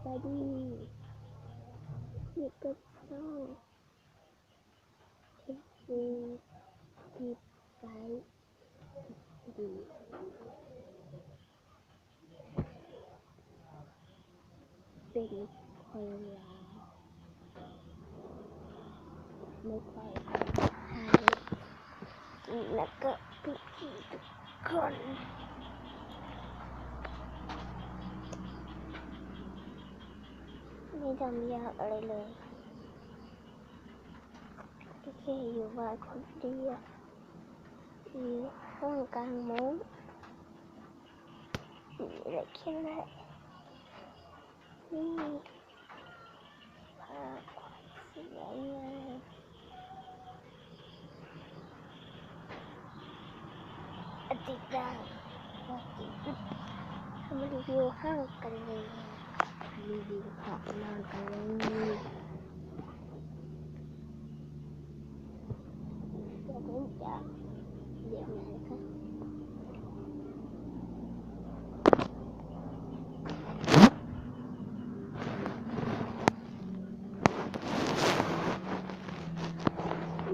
ายดีนี่ก็ต้องคิดดีคิดใจดีเป็นคนลาวไม่ค่อยไทยแล้วก็พี่ทุกคนไม่ทำยากอะไรเลยแค่อยู่บ้านคนเดียวอยู่ห้องกลางมุ้งมีอะไรแค่นั้นนี่ภาพความสวยงามติดดาวทำรีวิวห้างกันเลยรีวิวของนอนกันเลยเดี๋ยวผมจะเดี๋ยวนะคะ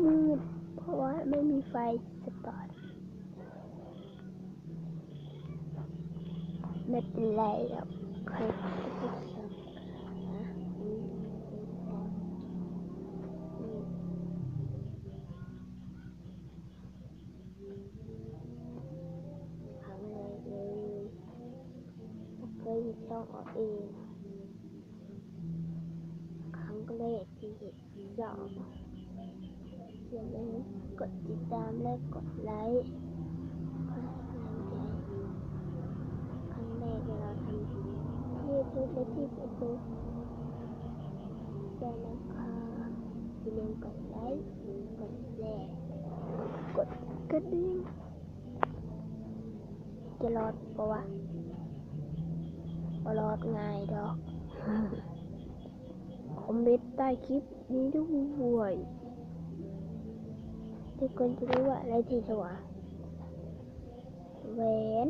มืดเพราะว่าไม่มีไฟสปอตไม่เป็นไรหรอกใครจะไปสนครั้งแรกเลยเคยช่องเอาเองครั้งแรกที่เห็นช่องอย่าลืมกดติดตามและกดไลค์เพื่อให้กำลังใจครั้งแรกเราทำที่YouTube และที่ Facebook ได้นะคะอย่าลืมกดไลค์กดแชร์กดกระดิ่งจะรอดปะวะรอดง่ายดอกคอมเมนต์ใต้คลิปนี้ด้วยทุกคนจะรู้ว่าอะไรที่สว่างแหวน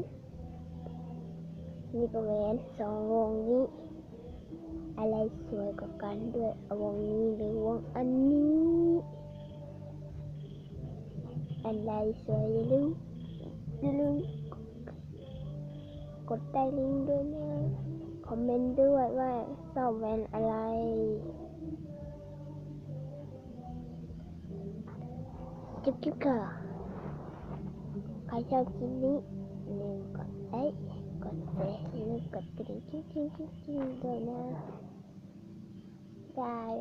นี่ก็แหวน2 วงนี้อะไรสวยกว่ากันด้วยวงนี้หรือวงอันนี้อะไรสวยอย่าลืมกดใต้ลิงก์ด้วยนะคอมเมนต์ด้วยว่าชอบแหวนอะไรจิ๊บค่ะใครชอบคลิปนี้อย่าลืมกดไลค์กดแชร์อย่าลืมกดกระดิ่งด้วยนะบาย